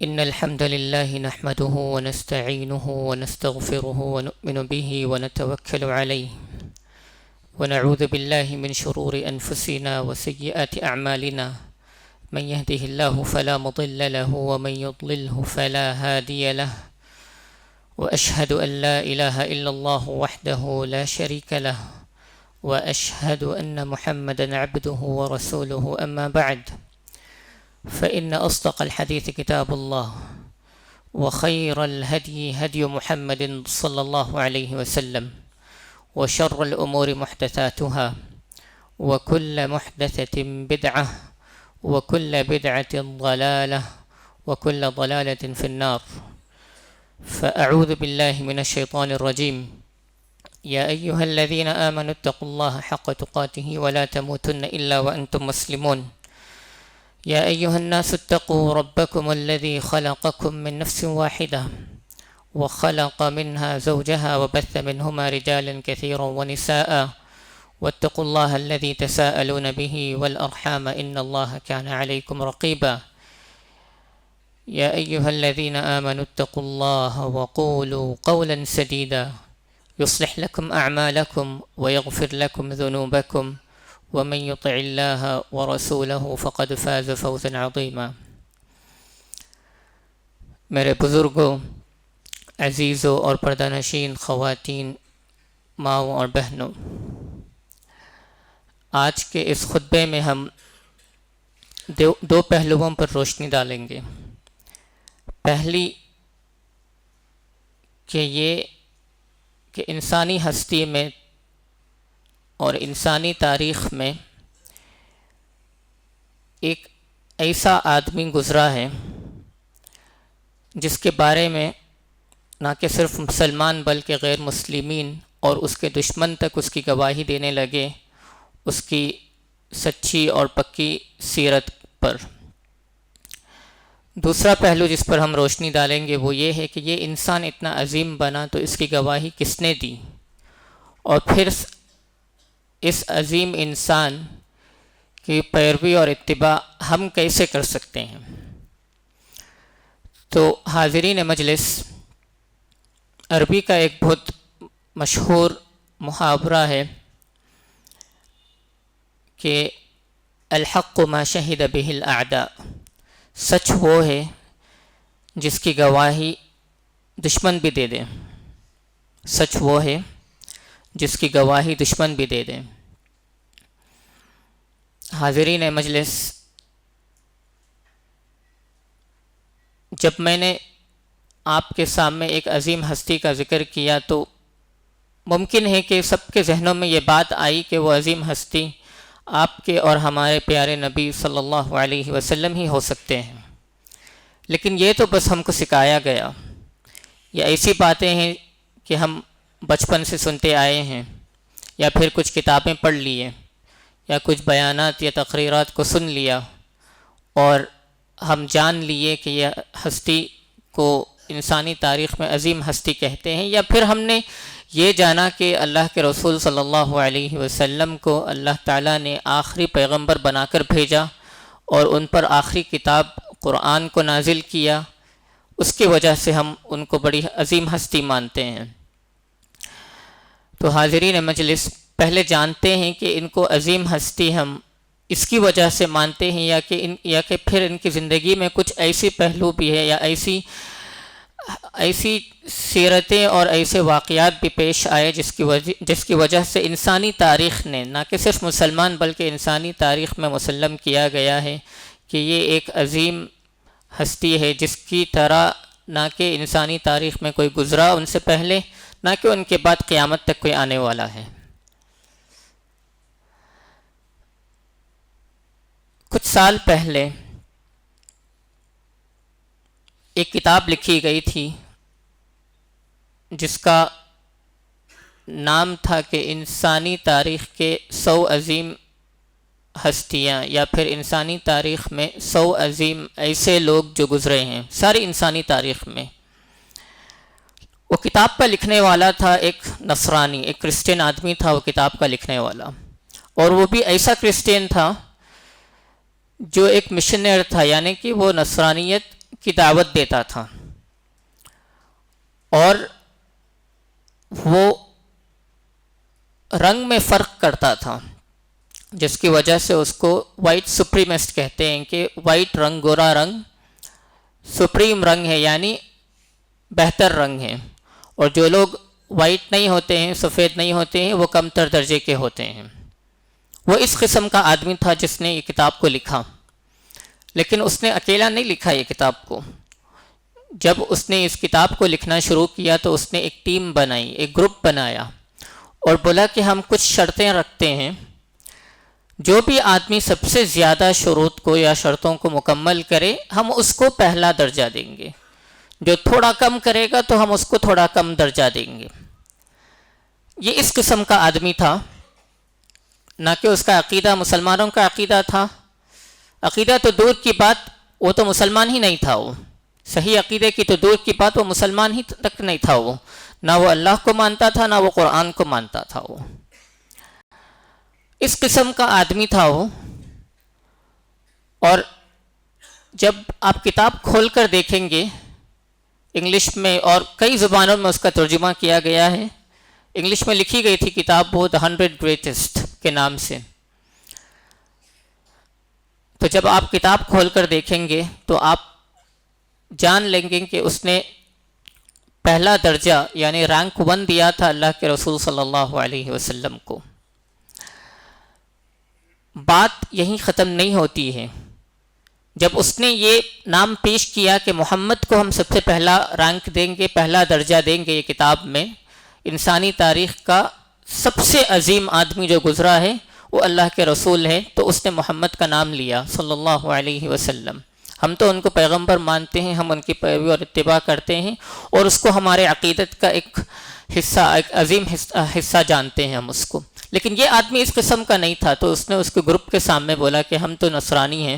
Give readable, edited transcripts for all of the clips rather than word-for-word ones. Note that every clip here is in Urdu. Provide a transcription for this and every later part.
إن الحمد لله نحمده ونستعينه ونستغفره ونؤمن به ونتوكل عليه ونعوذ بالله من شرور أنفسنا وسيئات أعمالنا من يهده الله فلا مضل له ومن يضلله فلا هادي له وأشهد أن لا إله إلا الله وحده لا شريك له وأشهد أن محمدا عبده ورسوله أما بعد فإن أصدق الحديث كتاب الله وخير الهدي هدي محمد صلى الله عليه وسلم وشر الأمور محدثاتها وكل محدثة بدعة وكل بدعة ضلالة وكل ضلالة في النار فأعوذ بالله من الشيطان الرجيم يا أيها الذين آمنوا اتقوا الله حق تقاته ولا تموتن إلا وأنتم مسلمون يا أيها الناس اتقوا ربكم الذي خلقكم من نفس واحدة وخلق منها زوجها وبث منهما رجالا كثيرا ونساء واتقوا الله الذي تساءلون به والأرحام إن الله كان عليكم رقيبا يا أيها الذين آمنوا اتقوا الله وقولوا قولا سديدا يصلح لكم أعمالكم ويغفر لكم ذنوبكم ومن يطع الله ورسوله فقد فاز فوزا عظيما. میرے بزرگوں، عزیزوں اور پردہ نشین خواتین، ماؤں اور بہنوں، آج کے اس خطبے میں ہم دو پہلوؤں پر روشنی ڈالیں گے۔ پہلی کہ یہ کہ انسانی ہستی میں اور انسانی تاریخ میں ایک ایسا آدمی گزرا ہے جس کے بارے میں نہ کہ صرف مسلمان بلکہ غیر مسلمین اور اس کے دشمن تک اس کی گواہی دینے لگے، اس کی سچی اور پکی سیرت پر۔ دوسرا پہلو جس پر ہم روشنی ڈالیں گے وہ یہ ہے کہ یہ انسان اتنا عظیم بنا تو اس کی گواہی کس نے دی، اور پھر اس عظیم انسان کی پیروی اور اتباع ہم کیسے کر سکتے ہیں۔ تو حاضرین مجلس، عربی کا ایک بہت مشہور محاورہ ہے کہ الحق ما شہد بہ الاعداء، سچ وہ ہے جس کی گواہی دشمن بھی دے دیں، سچ وہ ہے جس کی گواہی دشمن بھی دے دیں۔ حاضرین مجلس، جب میں نے آپ کے سامنے ایک عظیم ہستی کا ذکر کیا تو ممکن ہے کہ سب کے ذہنوں میں یہ بات آئی کہ وہ عظیم ہستی آپ کے اور ہمارے پیارے نبی صلی اللہ علیہ وسلم ہی ہو سکتے ہیں، لیکن یہ تو بس ہم کو سکھایا گیا، یہ ایسی باتیں ہیں کہ ہم بچپن سے سنتے آئے ہیں، یا پھر کچھ کتابیں پڑھ لیے، یا کچھ بیانات یا تقریرات کو سن لیا اور ہم جان لیے کہ یہ ہستی کو انسانی تاریخ میں عظیم ہستی کہتے ہیں، یا پھر ہم نے یہ جانا کہ اللہ کے رسول صلی اللہ علیہ وسلم کو اللہ تعالیٰ نے آخری پیغمبر بنا کر بھیجا اور ان پر آخری کتاب قرآن کو نازل کیا، اس کی وجہ سے ہم ان کو بڑی عظیم ہستی مانتے ہیں۔ تو حاضرین مجلس، پہلے جانتے ہیں کہ ان کو عظیم ہستی ہم اس کی وجہ سے مانتے ہیں یا کہ پھر ان کی زندگی میں کچھ ایسی پہلو بھی ہے یا ایسی سیرتیں اور ایسے واقعات بھی پیش آئے جس کی وجہ سے انسانی تاریخ نے نہ کہ صرف مسلمان بلکہ انسانی تاریخ میں مسلم کیا گیا ہے کہ یہ ایک عظیم ہستی ہے جس کی طرح نہ کہ انسانی تاریخ میں کوئی گزرا ان سے پہلے، نہ کہ ان کے بعد قیامت تک کوئی آنے والا ہے۔ کچھ سال پہلے ایک کتاب لکھی گئی تھی جس کا نام تھا کہ انسانی تاریخ کے 100 عظیم ہستیاں، یا پھر انسانی تاریخ میں 100 عظیم ایسے لوگ جو گزرے ہیں ساری انسانی تاریخ میں۔ وہ کتاب کا لکھنے والا تھا ایک نصرانی، ایک کرسچن آدمی تھا وہ کتاب کا لکھنے والا، اور وہ بھی ایسا کرسچین تھا جو ایک مشنر تھا، یعنی کہ وہ نصرانیت کی دعوت دیتا تھا، اور وہ رنگ میں فرق کرتا تھا، جس کی وجہ سے اس کو وائٹ سپریمسٹ کہتے ہیں کہ وائٹ رنگ، گورا رنگ سپریم رنگ ہے، یعنی بہتر رنگ ہے، اور جو لوگ وائٹ نہیں ہوتے ہیں، سفید نہیں ہوتے ہیں، وہ کم تر درجے کے ہوتے ہیں۔ وہ اس قسم کا آدمی تھا جس نے یہ کتاب کو لکھا، لیکن اس نے اکیلا نہیں لکھا یہ کتاب کو۔ جب اس نے اس کتاب کو لکھنا شروع کیا تو اس نے ایک ٹیم بنائی، ایک گروپ بنایا، اور بولا کہ ہم کچھ شرطیں رکھتے ہیں، جو بھی آدمی سب سے زیادہ شروط کو یا شرطوں کو مکمل کرے ہم اس کو پہلا درجہ دیں گے، جو تھوڑا کم کرے گا تو ہم اس کو تھوڑا کم درجہ دیں گے۔ یہ اس قسم کا آدمی تھا، نہ کہ اس کا عقیدہ مسلمانوں کا عقیدہ تھا، عقیدہ تو دور کی بات، وہ تو مسلمان ہی نہیں تھا، وہ صحیح عقیدے کی تو دور کی بات، وہ مسلمان ہی تک نہیں تھا، وہ نہ وہ اللہ کو مانتا تھا، نہ وہ قرآن کو مانتا تھا۔ وہ اس قسم کا آدمی تھا وہ، اور جب آپ کتاب کھول کر دیکھیں گے، انگلش میں اور کئی زبانوں میں اس کا ترجمہ کیا گیا ہے، انگلش میں لکھی گئی تھی کتاب وہ The 100 Greatest کے نام سے۔ تو جب آپ کتاب کھول کر دیکھیں گے تو آپ جان لیں گے کہ اس نے پہلا درجہ یعنی رینک 1 دیا تھا اللہ کے رسول صلی اللہ علیہ وسلم کو۔ بات یہیں ختم نہیں ہوتی ہے، جب اس نے یہ نام پیش کیا کہ محمد کو ہم سب سے پہلا رینک دیں گے، پہلا درجہ دیں گے یہ کتاب میں، انسانی تاریخ کا سب سے عظیم آدمی جو گزرا ہے وہ اللہ کے رسول ہے، تو اس نے محمد کا نام لیا صلی اللہ علیہ وسلم۔ ہم تو ان کو پیغمبر مانتے ہیں، ہم ان کی پیروی اور اتباع کرتے ہیں، اور اس کو ہمارے عقیدت کا ایک حصہ، ایک عظیم حصہ جانتے ہیں ہم اس کو۔ لیکن یہ آدمی اس قسم کا نہیں تھا، تو اس نے اس کے گروپ کے سامنے بولا کہ ہم تو نصرانی ہیں،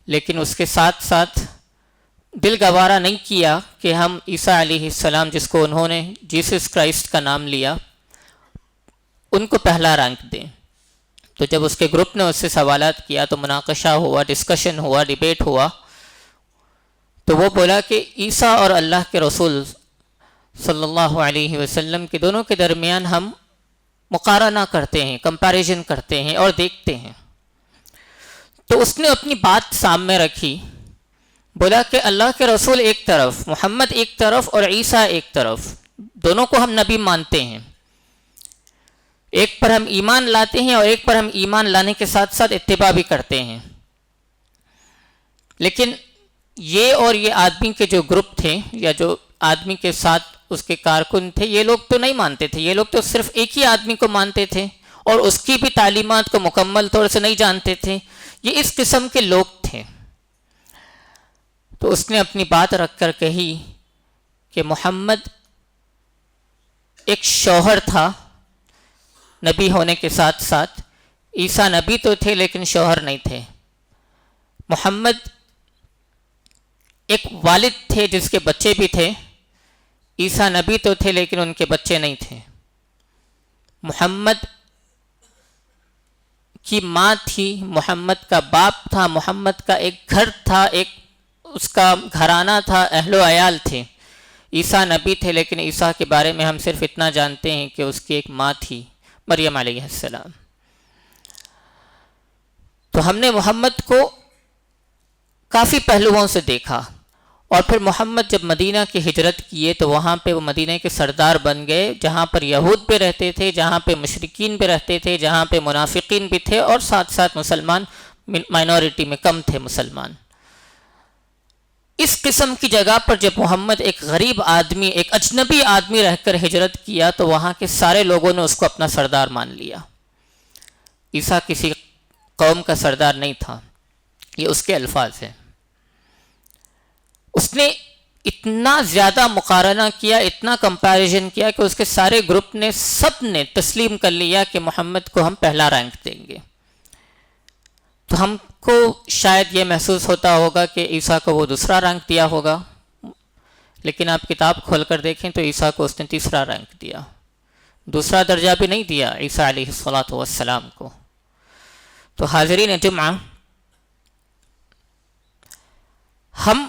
لیکن اس کے ساتھ ساتھ دل گوارا نہیں کیا کہ ہم عیسیٰ علیہ السلام، جس کو انہوں نے جیسس کرائسٹ کا نام لیا، ان کو پہلا رینک دیں۔ تو جب اس کے گروپ نے اس سے سوالات کیا تو مناقشہ ہوا، ڈسکشن ہوا، ڈیبیٹ ہوا، تو وہ بولا کہ عیسیٰ اور اللہ کے رسول صلی اللہ علیہ وسلم کے دونوں کے درمیان ہم مقارنہ کرتے ہیں، کمپیریزن کرتے ہیں اور دیکھتے ہیں۔ تو اس نے اپنی بات سامنے رکھی، بولا کہ اللہ کے رسول ایک طرف، محمد ایک طرف اور عیسیٰ ایک طرف، دونوں کو ہم نبی مانتے ہیں، ایک پر ہم ایمان لاتے ہیں اور ایک پر ہم ایمان لانے کے ساتھ ساتھ اتباع بھی کرتے ہیں، لیکن یہ اور یہ آدمی کے جو گروپ تھے یا جو آدمی کے ساتھ اس کے کارکن تھے، یہ لوگ تو نہیں مانتے تھے، یہ لوگ تو صرف ایک ہی آدمی کو مانتے تھے اور اس کی بھی تعلیمات کو مکمل طور سے نہیں جانتے تھے، یہ اس قسم کے لوگ تھے۔ تو اس نے اپنی بات رکھ کر کہی کہ محمد ایک شوہر تھا نبی ہونے کے ساتھ ساتھ، عیسیٰ نبی تو تھے لیکن شوہر نہیں تھے۔ محمد ایک والد تھے جس کے بچے بھی تھے، عیسیٰ نبی تو تھے لیکن ان کے بچے نہیں تھے۔ محمد کی ماں تھی، محمد کا باپ تھا، محمد کا ایک گھر تھا، ایک اس کا گھرانہ تھا، اہل و عیال تھے۔ عیسیٰ نبی تھے لیکن عیسیٰ کے بارے میں ہم صرف اتنا جانتے ہیں کہ اس کی ایک ماں تھی، مریم علیہ السلام۔ تو ہم نے محمد کو کافی پہلوؤں سے دیکھا، اور پھر محمد جب مدینہ کی ہجرت کیے تو وہاں پہ وہ مدینہ کے سردار بن گئے، جہاں پر یہود بھی رہتے تھے، جہاں پہ مشرکین بھی رہتے تھے، جہاں پہ منافقین بھی تھے، اور ساتھ ساتھ مسلمان مائنورٹی میں کم تھے مسلمان۔ اس قسم کی جگہ پر جب محمد ایک غریب آدمی، ایک اجنبی آدمی رہ کر ہجرت کیا تو وہاں کے سارے لوگوں نے اس کو اپنا سردار مان لیا۔ عیسیٰ کسی قوم کا سردار نہیں تھا، یہ اس کے الفاظ ہیں۔ اس نے اتنا زیادہ مقارنہ کیا، اتنا کمپیریزن کیا کہ اس کے سارے گروپ نے، سب نے تسلیم کر لیا کہ محمد کو ہم پہلا رینک دیں گے۔ تو ہم کو شاید یہ محسوس ہوتا ہوگا کہ عیسیٰ کو وہ دوسرا رینک دیا ہوگا، لیکن آپ کتاب کھول کر دیکھیں تو عیسیٰ کو اس نے تیسرا رینک دیا، دوسرا درجہ بھی نہیں دیا عیسیٰ علیہ السلام کو۔ تو حاضرین جمعہ، ہم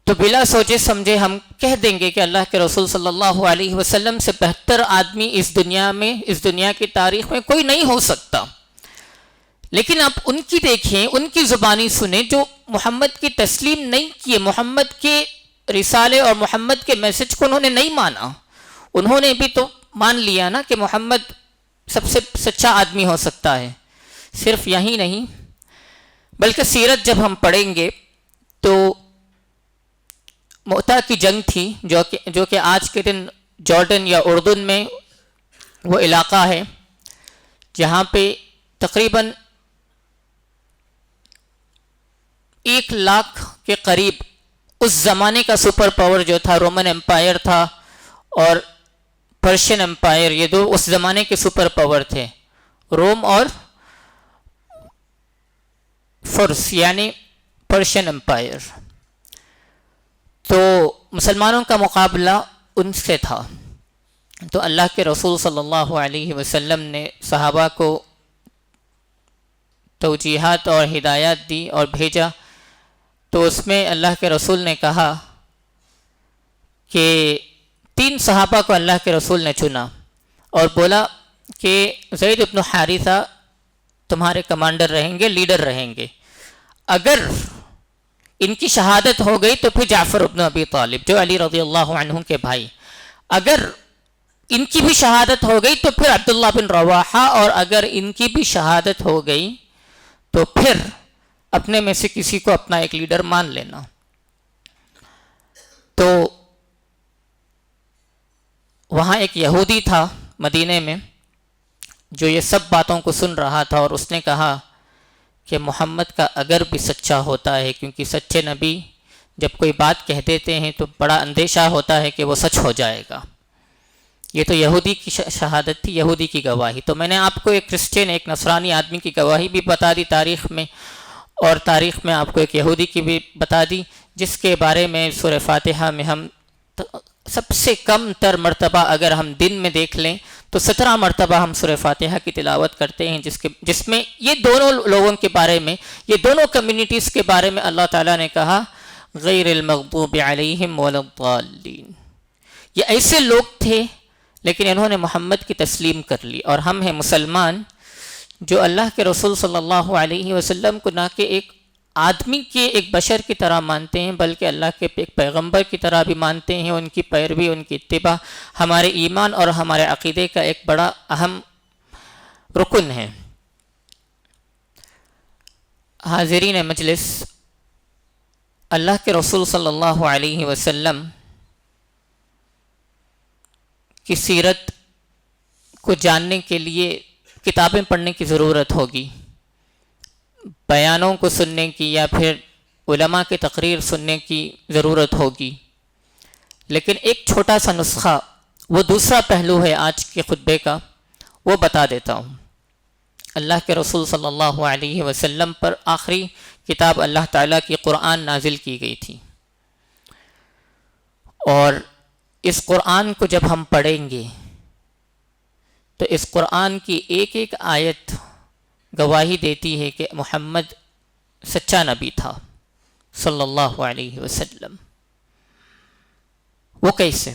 تو بلا سوچے سمجھے ہم کہہ دیں گے کہ اللہ کے رسول صلی اللہ علیہ وسلم سے بہتر آدمی اس دنیا کی تاریخ میں کوئی نہیں ہو سکتا. لیکن آپ ان کی دیکھیں، ان کی زبانی سنیں جو محمد کی تسلیم نہیں کیے، محمد کے رسالے اور محمد کے میسج کو انہوں نے نہیں مانا. انہوں نے بھی تو مان لیا نا کہ محمد سب سے سچا آدمی ہو سکتا ہے. صرف یہی نہیں بلکہ سیرت جب ہم پڑھیں گے تو مؤتہ کی جنگ تھی جو کہ آج کے دن جارڈن یا اردن میں وہ علاقہ ہے جہاں پہ تقریباً 1,00,000 کے قریب اس زمانے کا سپر پاور جو تھا رومن امپائر تھا اور پرشین امپائر، یہ دو اس زمانے کے سپر پاور تھے، روم اور فرس یعنی پرشین امپائر. تو مسلمانوں کا مقابلہ ان سے تھا. تو اللہ کے رسول صلی اللہ علیہ وسلم نے صحابہ کو توجیہات اور ہدایات دی اور بھیجا. تو اس میں اللہ کے رسول نے کہا کہ 3 صحابہ کو اللہ کے رسول نے چنا اور بولا کہ زید بن حارثہ تمہارے کمانڈر رہیں گے، لیڈر رہیں گے. اگر ان کی شہادت ہو گئی تو پھر جعفر بن ابی طالب جو علی رضی اللہ عنہ کے بھائی، اگر ان کی بھی شہادت ہو گئی تو پھر عبداللہ بن رواحہ، اور اگر ان کی بھی شہادت ہو گئی تو پھر اپنے میں سے کسی کو اپنا ایک لیڈر مان لینا. تو وہاں ایک یہودی تھا مدینے میں جو یہ سب باتوں کو سن رہا تھا، اور اس نے کہا کہ محمد کا اگر بھی سچا ہوتا ہے، کیونکہ سچے نبی جب کوئی بات کہہ دیتے ہیں تو بڑا اندیشہ ہوتا ہے کہ وہ سچ ہو جائے گا. یہ تو یہودی کی شہادت تھی، یہودی کی گواہی. تو میں نے آپ کو ایک کرسچن، ایک نصرانی آدمی کی گواہی بھی بتا دی تاریخ میں، اور تاریخ میں آپ کو ایک یہودی کی بھی بتا دی جس کے بارے میں سورہ فاتحہ میں ہم سب سے کم تر مرتبہ اگر ہم دن میں دیکھ لیں تو 17 مرتبہ ہم سورہ فاتحہ کی تلاوت کرتے ہیں، جس میں یہ دونوں لوگوں کے بارے میں، یہ دونوں کمیونٹیز کے بارے میں اللہ تعالیٰ نے کہا غیر المغضوب علیہم ولا الضالین. یہ ایسے لوگ تھے لیکن انہوں نے محمد کی تسلیم کر لی. اور ہم ہیں مسلمان جو اللہ کے رسول صلی اللہ علیہ وسلم کو نہ کہ ایک آدمی کے، ایک بشر کی طرح مانتے ہیں بلکہ اللہ کے ایک پیغمبر کی طرح بھی مانتے ہیں. ان کی پیروی، ان کی اتباع ہمارے ایمان اور ہمارے عقیدے کا ایک بڑا اہم رکن ہے. حاضرین مجلس، اللہ کے رسول صلی اللہ علیہ وسلم کی سیرت کو جاننے کے لیے کتابیں پڑھنے کی ضرورت ہوگی، بیانوں کو سننے کی یا پھر علماء کی تقریر سننے کی ضرورت ہوگی. لیکن ایک چھوٹا سا نسخہ، وہ دوسرا پہلو ہے آج کے خطبے کا، وہ بتا دیتا ہوں. اللہ کے رسول صلی اللہ علیہ وسلم پر آخری کتاب اللہ تعالیٰ کی قرآن نازل کی گئی تھی، اور اس قرآن کو جب ہم پڑھیں گے تو اس قرآن کی ایک ایک آیت گواہی دیتی ہے کہ محمد سچا نبی تھا صلی اللہ علیہ وسلم. وہ کیسے؟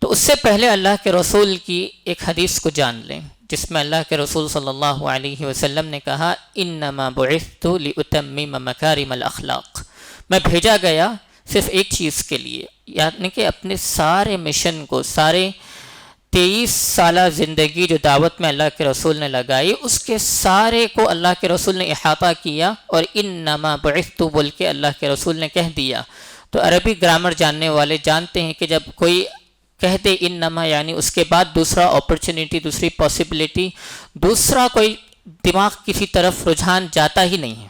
تو اس سے پہلے اللہ کے رسول کی ایک حدیث کو جان لیں جس میں اللہ کے رسول صلی اللہ علیہ وسلم نے کہا انما بعثت لاتمم مکارم الاخلاق. میں بھیجا گیا صرف ایک چیز کے لیے، یعنی کہ اپنے سارے مشن کو، سارے 23 سالہ زندگی جو دعوت میں اللہ کے رسول نے لگائی، اس کے سارے کو اللہ کے رسول نے احاطہ کیا. اور انما بعثت بول کے اللہ کے رسول نے کہہ دیا. تو عربی گرامر جاننے والے جانتے ہیں کہ جب کوئی کہتے انما یعنی اس کے بعد دوسرا اپرچونٹی، دوسری پاسبلٹی، دوسرا کوئی دماغ کسی طرف رجحان جاتا ہی نہیں ہے،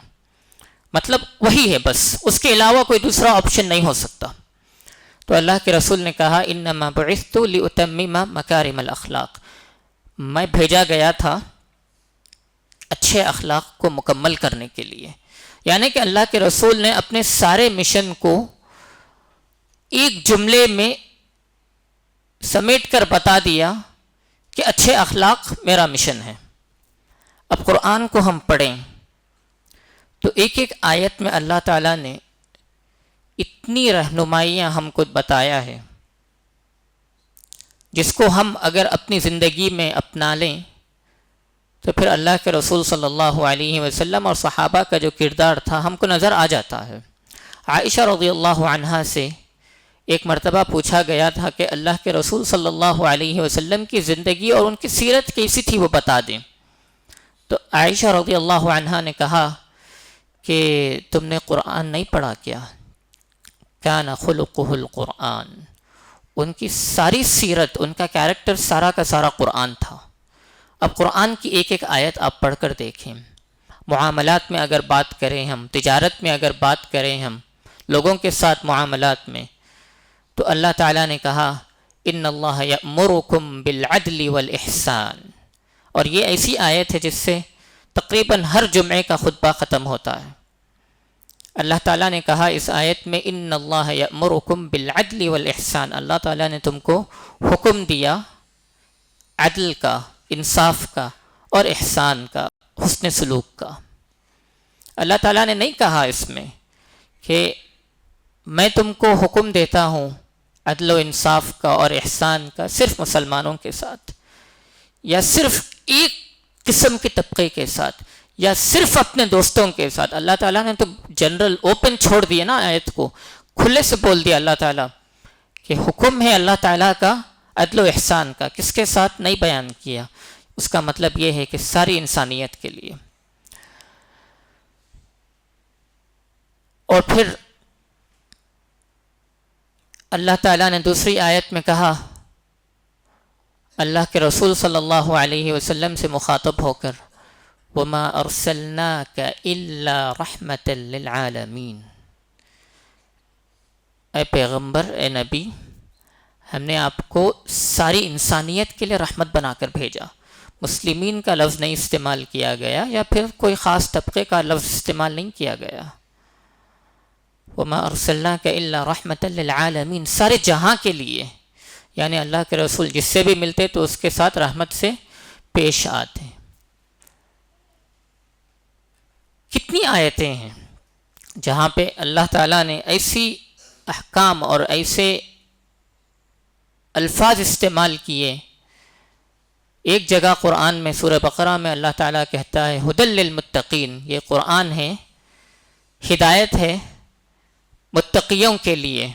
مطلب وہی ہے بس، اس کے علاوہ کوئی دوسرا آپشن نہیں ہو سکتا. تو اللہ کے رسول نے کہا انما بعثت لاتمم مکارم الاخلاق. میں بھیجا گیا تھا اچھے اخلاق کو مکمل کرنے کے لیے. یعنی کہ اللہ کے رسول نے اپنے سارے مشن کو ایک جملے میں سمیٹ کر بتا دیا کہ اچھے اخلاق میرا مشن ہے. اب قرآن کو ہم پڑھیں تو ایک ایک آیت میں اللہ تعالیٰ نے اتنی رہنمائیاں ہم کو بتایا ہے جس کو ہم اگر اپنی زندگی میں اپنا لیں تو پھر اللہ کے رسول صلی اللہ علیہ وسلم اور صحابہ کا جو کردار تھا ہم کو نظر آ جاتا ہے۔ عائشہ رضی اللہ عنہا سے ایک مرتبہ پوچھا گیا تھا کہ اللہ کے رسول صلی اللہ علیہ وسلم کی زندگی اور ان کی سیرت کیسی تھی وہ بتا دیں، تو عائشہ رضی اللہ عنہا نے کہا کہ تم نے قرآن نہیں پڑھا کیا؟ کان خلقہ القرآن، ان کی ساری سیرت، ان کا کیریکٹر سارا کا سارا قرآن تھا۔ اب قرآن کی ایک ایک آیت آپ پڑھ کر دیکھیں، معاملات میں اگر بات کریں ہم، تجارت میں اگر بات کریں ہم، لوگوں کے ساتھ معاملات میں، تو اللہ تعالیٰ نے کہا ان اللہ یأمرکم بالعدل والاحسان، اور یہ ایسی آیت ہے جس سے تقریباً ہر جمعے کا خطبہ ختم ہوتا ہے۔ اللہ تعالیٰ نے کہا اس آیت میں ان اللہ یأمرکم بالعدل والاحسان، اللہ تعالیٰ نے تم کو حکم دیا عدل کا، انصاف کا اور احسان کا، حسن سلوک کا۔ اللہ تعالیٰ نے نہیں کہا اس میں کہ میں تم کو حکم دیتا ہوں عدل و انصاف کا اور احسان کا صرف مسلمانوں کے ساتھ، یا صرف ایک قسم کے طبقے کے ساتھ، یا صرف اپنے دوستوں کے ساتھ۔ اللہ تعالیٰ نے تو جنرل اوپن چھوڑ دیا نا، آیت کو کھلے سے بول دیا اللہ تعالیٰ کہ حکم ہے اللہ تعالیٰ کا عدل و احسان کا، کس کے ساتھ نہیں بیان کیا۔ اس کا مطلب یہ ہے کہ ساری انسانیت کے لیے۔ اور پھر اللہ تعالیٰ نے دوسری آیت میں کہا، اللہ کے رسول صلی اللہ علیہ وسلم سے مخاطب ہو کر، وَمَا أَرْسَلْنَاكَ إِلَّا رَحْمَةً لِلْعَالَمِينَ، اے پیغمبر، اے نبی، ہم نے آپ کو ساری انسانیت کے لیے رحمت بنا کر بھیجا۔ مسلمین کا لفظ نہیں استعمال کیا گیا، یا پھر کوئی خاص طبقے کا لفظ استعمال نہیں کیا گیا۔ وَمَا أَرْسَلْنَاكَ إِلَّا رَحْمَةً لِلْعَالَمِينَ، سارے جہاں کے لیے، یعنی اللہ کے رسول جس سے بھی ملتے تو اس کے ساتھ رحمت سے پیش آتے۔ کتنی آیتیں ہیں جہاں پہ اللہ تعالیٰ نے ایسی احکام اور ایسے الفاظ استعمال کیے۔ ایک جگہ قرآن میں سورہ بقرہ میں اللہ تعالیٰ کہتا ہے ھدی للمتقین، یہ قرآن ہے، ہدایت ہے متقیوں کے لیے،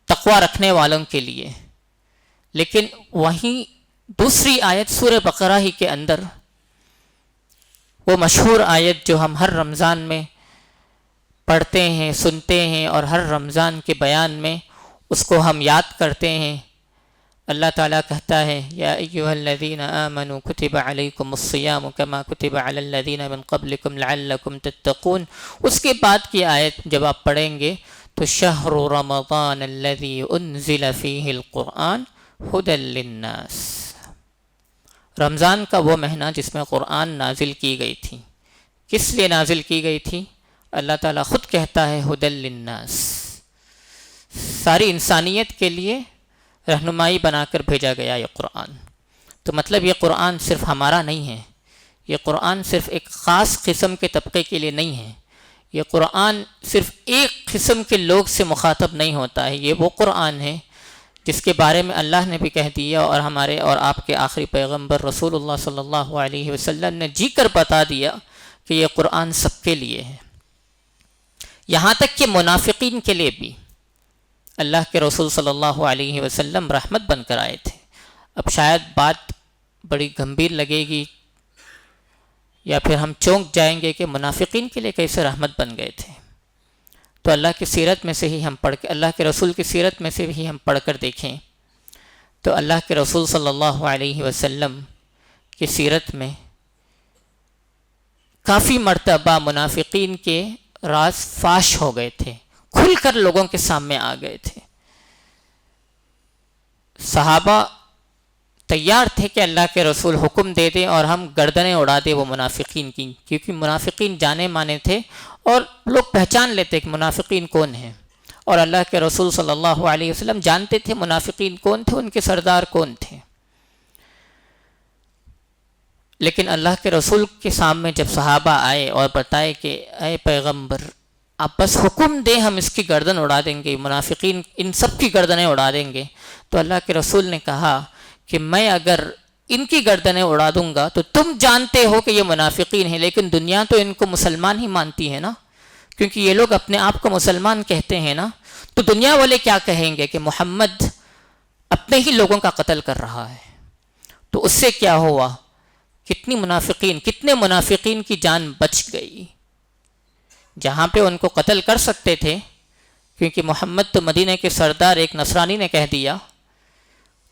تقوی رکھنے والوں کے لیے۔ لیکن وہیں دوسری آیت سورہ بقرہ ہی کے اندر، وہ مشہور آیت جو ہم ہر رمضان میں پڑھتے ہیں، سنتے ہیں، اور ہر رمضان کے بیان میں اس کو ہم یاد کرتے ہیں، اللہ تعالیٰ کہتا ہے یا ایھا الذین آمنوا کتب علیکم الصیام کما کتب علی الذین من قبلکم لعلکم تتقون۔ اس کے بعد کی آیت جب آپ پڑھیں گے تو شہر رمضان الذی انزل فیہ القرآن ھدی للناس، رمضان کا وہ مہینہ جس میں قرآن نازل کی گئی تھی۔ کس لیے نازل کی گئی تھی؟ اللہ تعالیٰ خود کہتا ہے ھدی للناس، ساری انسانیت کے لیے رہنمائی بنا کر بھیجا گیا یہ قرآن۔ تو مطلب یہ قرآن صرف ہمارا نہیں ہے، یہ قرآن صرف ایک خاص قسم کے طبقے کے لیے نہیں ہے، یہ قرآن صرف ایک قسم کے لوگ سے مخاطب نہیں ہوتا ہے، یہ وہ قرآن ہے جس کے بارے میں اللہ نے بھی کہہ دیا، اور ہمارے اور آپ کے آخری پیغمبر رسول اللہ صلی اللہ علیہ وسلم نے جی کر بتا دیا کہ یہ قرآن سب کے لیے ہے، یہاں تک کہ منافقین کے لیے بھی اللہ کے رسول صلی اللہ علیہ وسلم رحمت بن کر آئے تھے۔ اب شاید بات بڑی گمبھیر لگے گی، یا پھر ہم چونک جائیں گے کہ منافقین کے لیے کیسے رحمت بن گئے تھے۔ تو اللہ کی سیرت میں سے ہی ہم پڑھ کے، اللہ کے رسول کی سیرت میں سے بھی ہم پڑھ کر دیکھیں تو اللہ کے رسول صلی اللہ علیہ وسلم کی سیرت میں کافی مرتبہ منافقین کے راز فاش ہو گئے تھے، کھل کر لوگوں کے سامنے آ گئے تھے۔ صحابہ تیار تھے کہ اللہ کے رسول حکم دے دیں اور ہم گردنیں اڑا دیں وہ منافقین کی، کیونکہ منافقین جانے مانے تھے اور لوگ پہچان لیتے کہ منافقین کون ہیں، اور اللہ کے رسول صلی اللہ علیہ وسلم جانتے تھے منافقین کون تھے، ان کے سردار کون تھے۔ لیکن اللہ کے رسول کے سامنے جب صحابہ آئے اور بتائے کہ اے پیغمبر آپ بس حکم دیں ہم اس کی گردن اڑا دیں گے، منافقین ان سب کی گردنیں اڑا دیں گے. تو اللہ کے رسول نے کہا کہ میں اگر ان کی گردنیں اڑا دوں گا تو تم جانتے ہو کہ یہ منافقین ہیں، لیکن دنیا تو ان کو مسلمان ہی مانتی ہے نا، کیونکہ یہ لوگ اپنے آپ کو مسلمان کہتے ہیں نا. تو دنیا والے کیا کہیں گے کہ محمد اپنے ہی لوگوں کا قتل کر رہا ہے. تو اس سے کیا ہوا، کتنے منافقین کی جان بچ گئی. جہاں پہ ان کو قتل کر سکتے تھے، کیونکہ محمد تو مدینہ کے سردار ایک نصرانی نے کہہ دیا،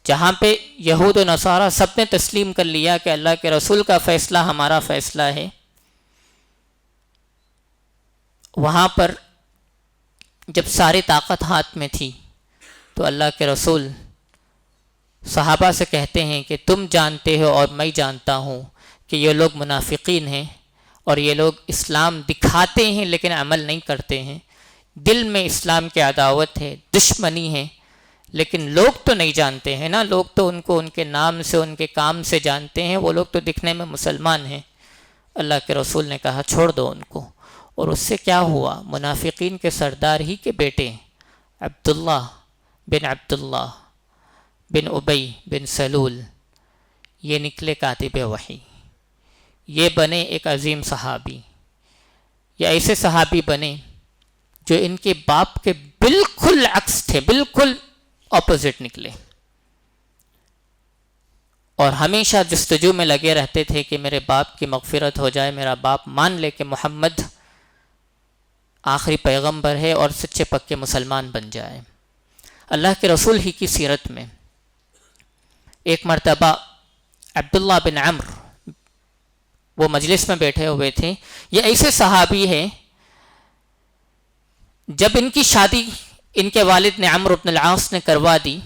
جہاں پہ یہود و نصارہ سب نے تسلیم کر لیا کہ اللہ کے رسول کا فیصلہ ہمارا فیصلہ ہے، وہاں پر جب ساری طاقت ہاتھ میں تھی تو اللہ کے رسول صحابہ سے کہتے ہیں کہ تم جانتے ہو اور میں جانتا ہوں کہ یہ لوگ منافقین ہیں اور یہ لوگ اسلام دکھاتے ہیں لیکن عمل نہیں کرتے ہیں. دل میں اسلام کی عداوت ہے، دشمنی ہے، لیکن لوگ تو نہیں جانتے ہیں نا. لوگ تو ان کو ان کے نام سے، ان کے کام سے جانتے ہیں. وہ لوگ تو دکھنے میں مسلمان ہیں. اللہ کے رسول نے کہا چھوڑ دو ان کو. اور اس سے کیا ہوا، منافقین کے سردار ہی کے بیٹے عبداللہ بن ابی بن سلول یہ نکلے کاتب وحی، یہ بنے ایک عظیم صحابی. یہ ایسے صحابی بنے جو ان کے باپ کے بالکل عکس تھے، بالکل اپوزٹ نکلے، اور ہمیشہ جستجو میں لگے رہتے تھے کہ میرے باپ کی مغفرت ہو جائے، میرا باپ مان لے کہ محمد آخری پیغمبر ہے اور سچے پکے مسلمان بن جائے. اللہ کے رسول ہی کی سیرت میں ایک مرتبہ عبداللہ بن عمرو وہ مجلس میں بیٹھے ہوئے تھے. یہ ایسے صحابی ہیں، جب ان کی شادی ان کے والد نے عمرو بن العاص نے کروا دی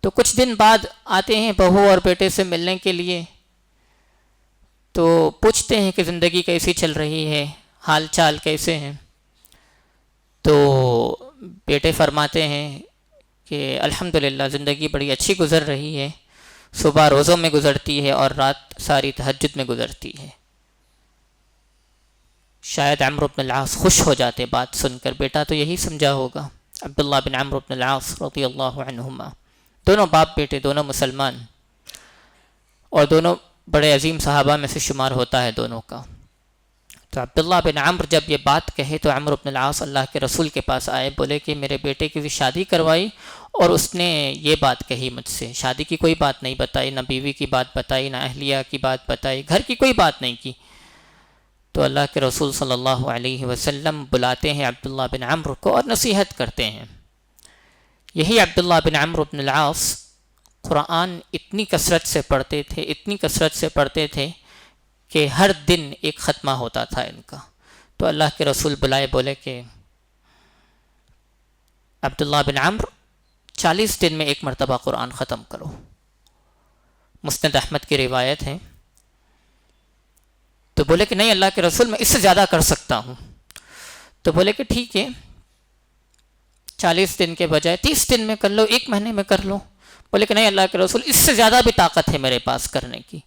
تو کچھ دن بعد آتے ہیں بہو اور بیٹے سے ملنے کے لیے. تو پوچھتے ہیں کہ زندگی کیسی چل رہی ہے، حال چال کیسے ہیں. تو بیٹے فرماتے ہیں کہ الحمدللہ زندگی بڑی اچھی گزر رہی ہے، صبح روزوں میں گزرتی ہے اور رات ساری تہجد میں گزرتی ہے. شاید عمرو بن العاص خوش ہو جاتے بات سن کر، بیٹا تو یہی سمجھا ہوگا. عبداللہ بن عمرو بن العاص رضی اللہ عنہما، دونوں باپ بیٹے، دونوں مسلمان، اور دونوں بڑے عظیم صحابہ میں سے شمار ہوتا ہے دونوں کا. تو عبداللہ بن عمرو جب یہ بات کہے تو عمرو بن العاص اللہ کے رسول کے پاس آئے، بولے کہ میرے بیٹے کی شادی کروائی اور اس نے یہ بات کہی مجھ سے، شادی کی کوئی بات نہیں بتائی، نہ بیوی کی بات بتائی، نہ اہلیہ کی بات بتائی، گھر کی کوئی بات نہیں کی. تو اللہ کے رسول صلی اللہ علیہ وسلم بلاتے ہیں عبداللہ بن عمرو کو اور نصیحت کرتے ہیں. یہی عبداللہ بن عمرو بن العاص قرآن اتنی کثرت سے پڑھتے تھے کہ ہر دن ایک ختمہ ہوتا تھا ان کا. تو اللہ کے رسول بلائے، بولے کہ عبداللہ بن عمرو 40 دن میں ایک مرتبہ قرآن ختم کرو. مسند احمد کی روایت ہے. تو بولے کہ نہیں اللہ کے رسول میں اس سے زیادہ کر سکتا ہوں. تو بولے کہ ٹھیک ہے 40 دن کے بجائے 30 دن میں کر لو، 1 مہینے میں کر لو. بولے کہ نہیں اللہ کے رسول اس سے زیادہ بھی طاقت ہے میرے پاس کرنے کی.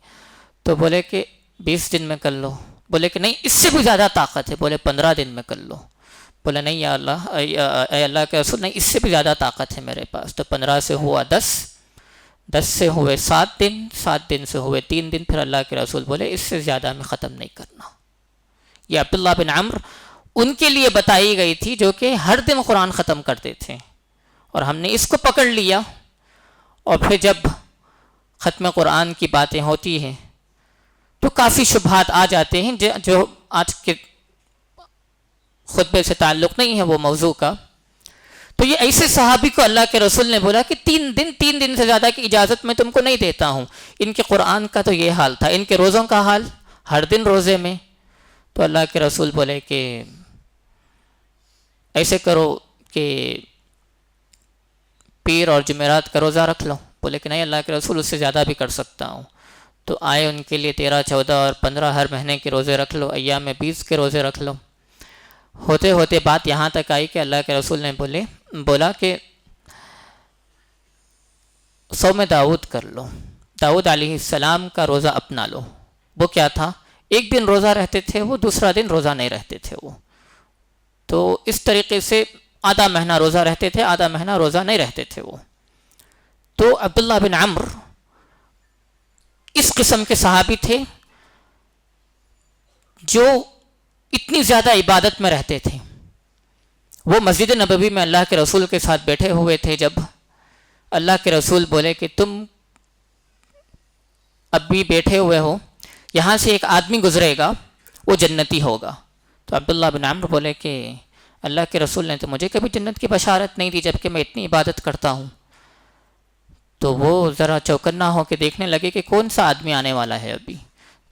تو بولے کہ 20 دن میں کر لو. بولے کہ نہیں اس سے بھی زیادہ طاقت ہے. بولے 15 دن میں کر لو. بولے نہیں یا اللہ، اے اللہ کے رسول نہیں اس سے بھی زیادہ طاقت ہے میرے پاس. تو 15 سے ہوا 10 سے ہوئے 7 دن، 7 دن سے ہوئے 3 دن. پھر اللہ کے رسول بولے اس سے زیادہ میں ختم نہیں کرنا. یہ عبداللہ بن عمرو ان کے لیے بتائی گئی تھی جو کہ ہر دن قرآن ختم کرتے تھے، اور ہم نے اس کو پکڑ لیا. اور پھر جب ختم قرآن کی باتیں ہوتی ہیں تو کافی شبہات آ جاتے ہیں جو آج کے خطبے سے تعلق نہیں ہے وہ موضوع کا. تو یہ ایسے صحابی کو اللہ کے رسول نے بولا کہ 3 دن سے زیادہ کی اجازت میں تم کو نہیں دیتا ہوں. ان کے قرآن کا تو یہ حال تھا، ان کے روزوں کا حال ہر دن روزے میں. تو اللہ کے رسول بولے کہ ایسے کرو کہ پیر اور جمعرات کا روزہ رکھ لو. بولے کہ نہیں اللہ کے رسول اس سے زیادہ بھی کر سکتا ہوں. تو آئے ان کے لیے 13، 14 اور 15 ہر مہینے کے روزے رکھ لو، ایام میں 20 کے روزے رکھ لو. ہوتے ہوتے بات یہاں تک آئی کہ اللہ کے رسول نے بولا کہ صوم داؤد کر لو. داؤد علیہ السلام کا روزہ اپنا لو. وہ کیا تھا، 1 دن روزہ رہتے تھے وہ، دوسرا دن روزہ نہیں رہتے تھے وہ. تو اس طریقے سے آدھا مہینہ روزہ رہتے تھے، آدھا مہینہ روزہ نہیں رہتے تھے وہ. تو عبداللہ بن عمرو اس قسم کے صحابی تھے جو اتنی زیادہ عبادت میں رہتے تھے. وہ مسجد نبوی میں اللہ کے رسول کے ساتھ بیٹھے ہوئے تھے جب اللہ کے رسول بولے کہ تم اب بھی بیٹھے ہوئے ہو، یہاں سے ایک آدمی گزرے گا وہ جنتی ہوگا. تو عبداللہ بن عمرو بولے کہ اللہ کے رسول نے تو مجھے کبھی جنت کی بشارت نہیں دی جبکہ میں اتنی عبادت کرتا ہوں. تو وہ ذرا چوکنا ہو کے دیکھنے لگے کہ کون سا آدمی آنے والا ہے ابھی.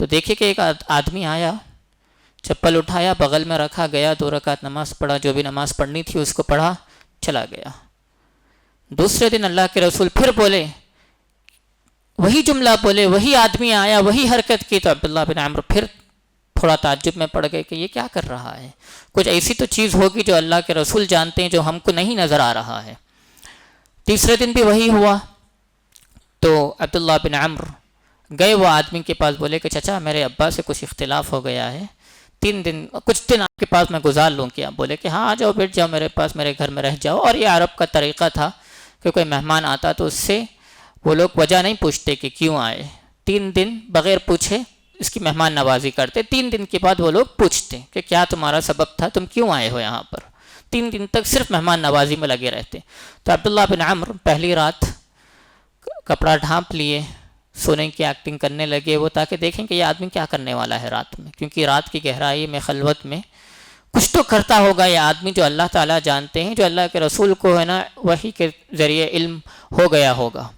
تو دیکھے کہ ایک آدمی آیا، چپل اٹھایا، بغل میں رکھا، گیا 2 رکعت نماز پڑھا، جو بھی نماز پڑھنی تھی اس کو پڑھا، چلا گیا. دوسرے دن اللہ کے رسول پھر بولے، وہی جملہ بولے، وہی آدمی آیا، وہی حرکت کی. تو عبداللہ بن عمرو پھر تھوڑا تعجب میں پڑ گئے کہ یہ کیا کر رہا ہے، کچھ ایسی تو چیز ہوگی جو اللہ کے رسول جانتے ہیں جو ہم کو نہیں نظر آ رہا ہے. تیسرے دن بھی وہی ہوا. تو عبداللہ بن عمرو گئے وہ آدمی کے پاس، بولے کہ چچا میرے ابا سے کچھ اختلاف ہو گیا ہے، کچھ دن آپ کے پاس میں گزار لوں کیا؟ بولے کہ ہاں آ جاؤ، بیٹھ جاؤ میرے پاس، میرے گھر میں رہ جاؤ. اور یہ عرب کا طریقہ تھا کہ کوئی مہمان آتا تو اس سے وہ لوگ وجہ نہیں پوچھتے کہ کیوں آئے، 3 دن بغیر پوچھے اس کی مہمان نوازی کرتے. 3 دن کے بعد وہ لوگ پوچھتے کہ کیا تمہارا سبب تھا، تم کیوں آئے ہو یہاں پر. 3 دن تک صرف مہمان نوازی میں لگے رہتے. تو عبداللہ بن عمرو پہلی رات کپڑا ڈھانپ لیے، سونے کی ایکٹنگ کرنے لگے وہ، تاکہ دیکھیں کہ یہ آدمی کیا کرنے والا ہے رات میں، کیونکہ رات کی گہرائی میں خلوت میں کچھ تو کرتا ہوگا یہ آدمی جو اللہ تعالیٰ جانتے ہیں، جو اللہ کے رسول کو ہے نا وحی کے ذریعے علم ہو گیا ہوگا.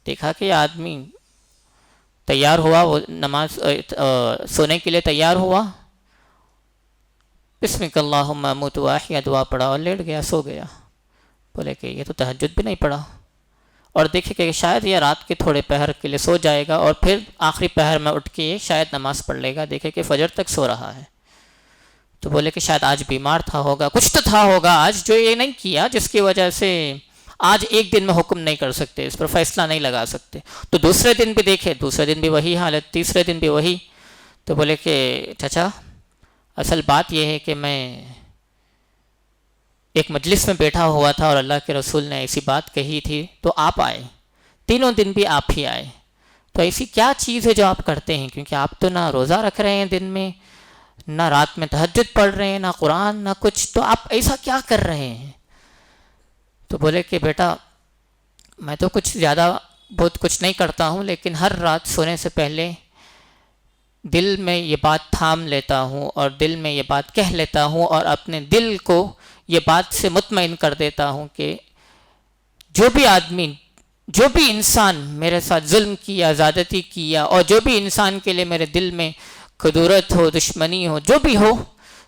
دیکھا کہ یہ آدمی تیار ہوا، وہ نماز سونے کے لیے تیار ہوا، بسمک اللہم اموت واحیا دعا پڑھا اور لیٹ گیا، سو گیا. بولے کہ یہ تو تہجد بھی نہیں پڑھا. اور دیکھے کہ شاید یہ رات کے تھوڑے پہر کے لیے سو جائے گا اور پھر آخری پہر میں اٹھ کے شاید نماز پڑھ لے گا. دیکھے کہ فجر تک سو رہا ہے. تو بولے کہ شاید آج بیمار تھا ہوگا، کچھ تو تھا ہوگا آج جو یہ نہیں کیا، جس کی وجہ سے آج ایک دن میں حکم نہیں کر سکتے، اس پر فیصلہ نہیں لگا سکتے. تو دوسرے دن بھی دیکھے، دوسرے دن بھی وہی حالت، تیسرے دن بھی وہی. تو بولے کہ چچا اصل بات یہ ہے کہ میں ایک مجلس میں بیٹھا ہوا تھا اور اللہ کے رسول نے ایسی بات کہی تھی تو آپ آئے، 3 دن بھی آپ ہی آئے. تو ایسی کیا چیز ہے جو آپ کرتے ہیں، کیونکہ آپ تو نہ روزہ رکھ رہے ہیں دن میں، نہ رات میں تہجد پڑھ رہے ہیں، نہ قرآن، نہ کچھ، تو آپ ایسا کیا کر رہے ہیں؟ تو بولے کہ بیٹا میں تو کچھ زیادہ بہت کچھ نہیں کرتا ہوں، لیکن ہر رات سونے سے پہلے دل میں یہ بات تھام لیتا ہوں اور دل میں یہ بات کہہ لیتا ہوں اور اپنے دل کو یہ بات سے مطمئن کر دیتا ہوں کہ جو بھی آدمی، جو بھی انسان میرے ساتھ ظلم کیا، زیادتی کیا، اور جو بھی انسان کے لیے میرے دل میں کدورت ہو، دشمنی ہو، جو بھی ہو،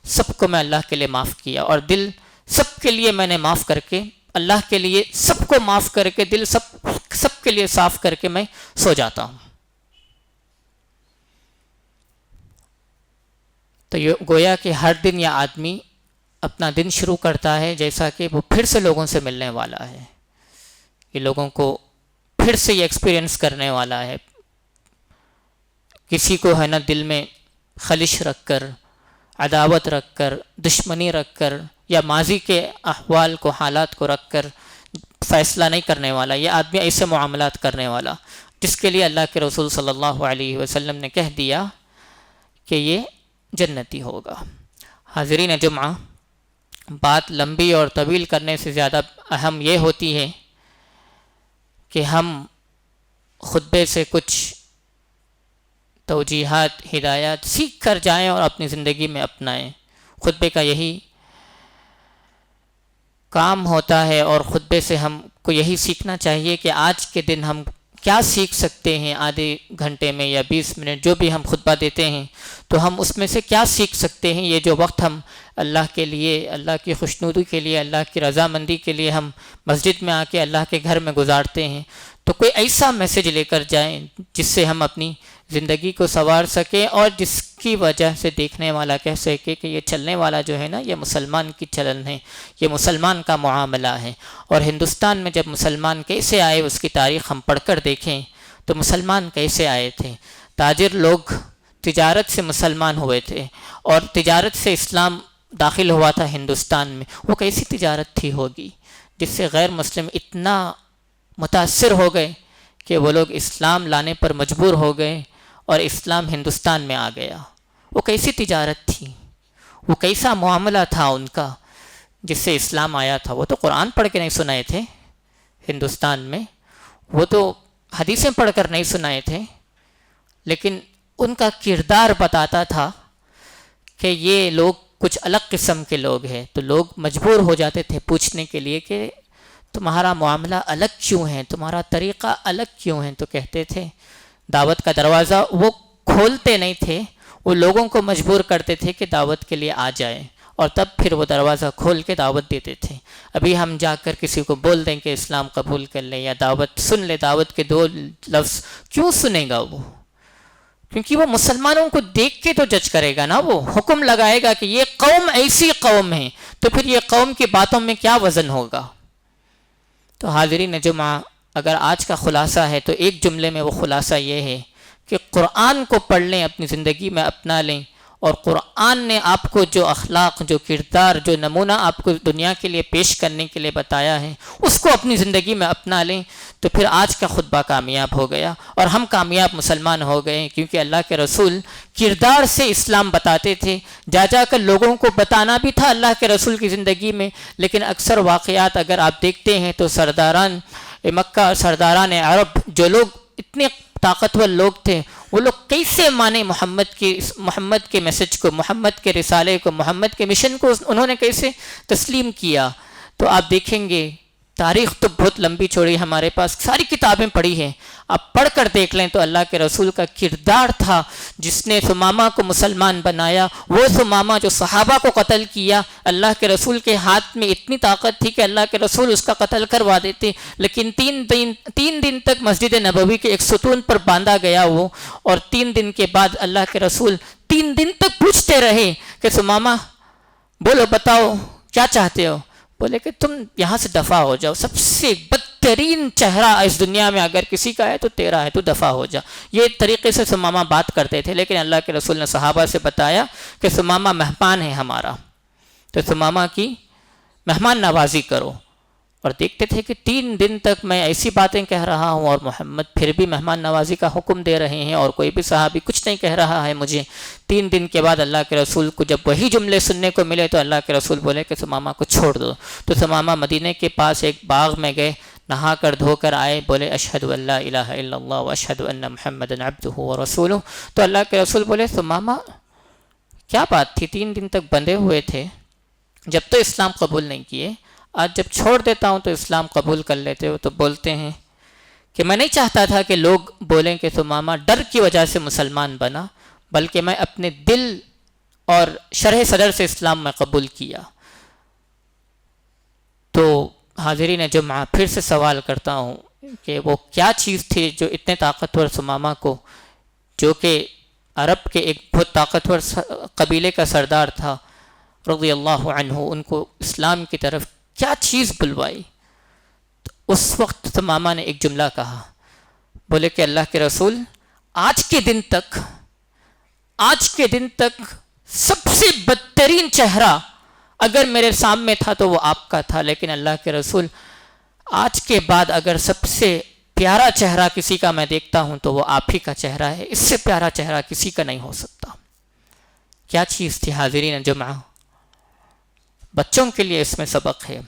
سب کو میں اللہ کے لیے معاف کیا، اور دل سب کے لیے میں نے معاف کر کے، اللہ کے لیے سب کو معاف کر کے، دل سب کے لیے صاف کر کے میں سو جاتا ہوں. تو یہ گویا کہ ہر دن یہ آدمی اپنا دن شروع کرتا ہے جیسا کہ وہ پھر سے لوگوں سے ملنے والا ہے، یہ لوگوں کو پھر سے یہ ایکسپیرئنس کرنے والا ہے. کسی کو ہے نا دل میں خلش رکھ کر، عداوت رکھ کر، دشمنی رکھ کر، یا ماضی کے احوال کو، حالات کو رکھ کر فیصلہ نہیں کرنے والا. یہ آدمی ایسے معاملات کرنے والا جس کے لیے اللہ کے رسول صلی اللہ علیہ وسلم نے کہہ دیا کہ یہ جنتی ہوگا. حاضرین جمعہ، بات لمبی اور طویل کرنے سے زیادہ اہم یہ ہوتی ہے کہ ہم خطبے سے کچھ توجیہات، ہدایات سیکھ کر جائیں اور اپنی زندگی میں اپنائیں. خطبے کا یہی کام ہوتا ہے، اور خطبے سے ہم کو یہی سیکھنا چاہیے کہ آج کے دن ہم کیا سیکھ سکتے ہیں. آدھے گھنٹے میں یا 20 منٹ جو بھی ہم خطبہ دیتے ہیں تو ہم اس میں سے کیا سیکھ سکتے ہیں. یہ جو وقت ہم اللہ کے لیے، اللہ کی خوشنودی کے لیے، اللہ کی رضامندی کے لیے ہم مسجد میں آ کے اللہ کے گھر میں گزارتے ہیں، تو کوئی ایسا میسج لے کر جائیں جس سے ہم اپنی زندگی کو سنوار سکیں، اور جس کی وجہ سے دیکھنے والا کہہ سکے کہ یہ چلنے والا جو ہے نا یہ مسلمان کی چلن ہے، یہ مسلمان کا معاملہ ہے. اور ہندوستان میں جب مسلمان کیسے آئے اس کی تاریخ ہم پڑھ کر دیکھیں تو مسلمان کیسے آئے تھے. تاجر لوگ تجارت سے مسلمان ہوئے تھے، اور تجارت سے اسلام داخل ہوا تھا ہندوستان میں، وہ کیسی تجارت تھی ہوگی جس سے غیر مسلم اتنا متاثر ہو گئے کہ وہ لوگ اسلام لانے پر مجبور ہو گئے اور اسلام ہندوستان میں آ گیا۔ وہ کیسی تجارت تھی، وہ کیسا معاملہ تھا ان کا جس سے اسلام آیا تھا۔ وہ تو قرآن پڑھ کے نہیں سنائے تھے ہندوستان میں، وہ تو حدیثیں پڑھ کر نہیں سنائے تھے، لیکن ان کا کردار بتاتا تھا کہ یہ لوگ کچھ الگ قسم کے لوگ ہیں، تو لوگ مجبور ہو جاتے تھے پوچھنے کے لیے کہ تمہارا معاملہ الگ کیوں ہے، تمہارا طریقہ الگ کیوں ہے؟ تو کہتے تھے دعوت کا دروازہ وہ کھولتے نہیں تھے، وہ لوگوں کو مجبور کرتے تھے کہ دعوت کے لیے آ جائیں، اور تب پھر وہ دروازہ کھول کے دعوت دیتے تھے۔ ابھی ہم جا کر کسی کو بول دیں کہ اسلام قبول کر لے یا دعوت سن لے، دعوت کے 2 لفظ کیوں سنے گا وہ؟ کیونکہ وہ مسلمانوں کو دیکھ کے تو جج کرے گا نا، وہ حکم لگائے گا کہ یہ قوم ایسی قوم ہے، تو پھر یہ قوم کی باتوں میں کیا وزن ہوگا؟ تو حاضرین جمعہ، اگر آج کا خلاصہ ہے تو ایک جملے میں وہ خلاصہ یہ ہے کہ قرآن کو پڑھ لیں، اپنی زندگی میں اپنا لیں، اور قرآن نے آپ کو جو اخلاق، جو کردار، جو نمونہ آپ کو دنیا کے لیے پیش کرنے کے لیے بتایا ہے، اس کو اپنی زندگی میں اپنا لیں، تو پھر آج کا خطبہ کامیاب ہو گیا اور ہم کامیاب مسلمان ہو گئے۔ کیونکہ اللہ کے رسول کردار سے اسلام بتاتے تھے، جا جا کر لوگوں کو بتانا بھی تھا اللہ کے رسول کی زندگی میں، لیکن اکثر واقعات اگر آپ دیکھتے ہیں تو سرداران مکہ، سرداران عرب، جو لوگ اتنے طاقتور لوگ تھے، وہ لوگ کیسے مانے محمد کے میسج کو، محمد کے رسالے کو، محمد کے مشن کو انہوں نے کیسے تسلیم کیا؟ تو آپ دیکھیں گے تاریخ تو بہت لمبی چوڑی، ہمارے پاس ساری کتابیں پڑھی ہیں، آپ پڑھ کر دیکھ لیں تو اللہ کے رسول کا کردار تھا جس نے ثمامہ کو مسلمان بنایا۔ وہ ثمامہ جو صحابہ کو قتل کیا، اللہ کے رسول کے ہاتھ میں اتنی طاقت تھی کہ اللہ کے رسول اس کا قتل کروا دیتے، لیکن 3 دن تک مسجد نبوی کے ایک ستون پر باندھا گیا وہ، اور 3 دن کے بعد اللہ کے رسول 3 دن تک پوچھتے رہے کہ ثمامہ بولو، بتاؤ کیا چاہتے ہو؟ بولے کہ تم یہاں سے دفع ہو جاؤ، سب سے بدترین چہرہ اس دنیا میں اگر کسی کا ہے تو تیرا ہے، تو دفع ہو جا۔ یہ طریقے سے ثمامہ بات کرتے تھے، لیکن اللہ کے رسول نے صحابہ سے بتایا کہ ثمامہ مہمان ہے ہمارا، تو ثمامہ کی مہمان نوازی کرو۔ اور دیکھتے تھے کہ 3 دن تک میں ایسی باتیں کہہ رہا ہوں اور محمد پھر بھی مہمان نوازی کا حکم دے رہے ہیں، اور کوئی بھی صحابی کچھ نہیں کہہ رہا ہے مجھے۔ 3 دن کے بعد اللہ کے رسول کو جب وہی جملے سننے کو ملے تو اللہ کے رسول بولے کہ ثمامہ کو چھوڑ دو۔ تو ثمامہ مدینہ کے پاس ایک باغ میں گئے، نہا کر دھو کر آئے، بولے اشہد ان لا الہ الا اللہ واشہد ان محمدا عبدہ ورسولہ۔ تو اللہ کے رسول بولے ثمامہ کیا بات تھی، 3 دن تک بندھے ہوئے تھے، جب تو اسلام قبول نہیں کیے، آج جب چھوڑ دیتا ہوں تو اسلام قبول کر لیتے ہو؟ تو بولتے ہیں کہ میں نہیں چاہتا تھا کہ لوگ بولیں کہ ثمامہ ڈر کی وجہ سے مسلمان بنا، بلکہ میں اپنے دل اور شرح صدر سے اسلام میں قبول کیا۔ تو حاضرین جمعہ، پھر سے سوال کرتا ہوں کہ وہ کیا چیز تھی جو اتنے طاقتور ثمامہ کو، جو کہ عرب کے ایک بہت طاقتور قبیلے کا سردار تھا رضی اللہ عنہ، ان کو اسلام کی طرف کیا چیز بلوائی؟ تو اس وقت ثمامہ نے ایک جملہ کہا، بولے کہ اللہ کے رسول آج کے دن تک سب سے بدترین چہرہ اگر میرے سامنے تھا تو وہ آپ کا تھا، لیکن اللہ کے رسول آج کے بعد اگر سب سے پیارا چہرہ کسی کا میں دیکھتا ہوں تو وہ آپ ہی کا چہرہ ہے، اس سے پیارا چہرہ کسی کا نہیں ہو سکتا۔ کیا چیز تھی حاضرین جمعہ؟ بچوں کے لیے اس میں سبق ہے،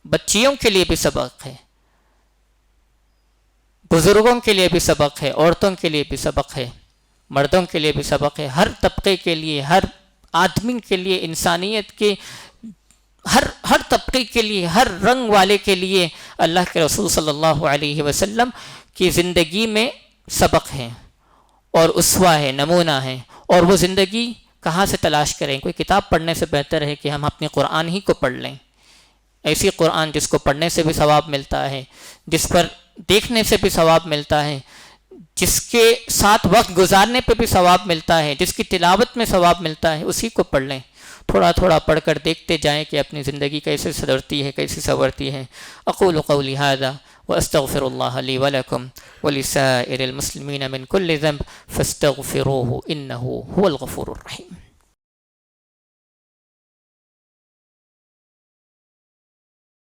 بچیوں کے لیے بھی سبق ہے، بزرگوں کے لیے بھی سبق ہے، عورتوں کے لیے بھی سبق ہے، مردوں کے لیے بھی سبق ہے، ہر طبقے کے لیے، ہر آدمی کے لیے، انسانیت کے ہر طبقے کے لیے، ہر رنگ والے کے لیے اللہ کے رسول صلی اللہ علیہ وسلم کی زندگی میں سبق ہے اور اسوہ ہے، نمونہ ہے۔ اور وہ زندگی کہاں سے تلاش کریں؟ کوئی کتاب پڑھنے سے بہتر ہے کہ ہم اپنے قرآن ہی کو پڑھ لیں، ایسی قرآن جس کو پڑھنے سے بھی ثواب ملتا ہے، جس پر دیکھنے سے بھی ثواب ملتا ہے، جس کے ساتھ وقت گزارنے پہ بھی ثواب ملتا ہے، جس کی تلاوت میں ثواب ملتا ہے، اسی کو پڑھ لیں۔ تھوڑا تھوڑا پڑھ کر دیکھتے جائیں کہ اپنی زندگی کیسے سدھرتی ہے، کیسے سنورتی ہے۔ اقول قولی ھذا واستغفر اللہ لی ولکم ولسائر المسلمین من کل ذنب فاستغفروہ انہ هو الغفور الرحیم۔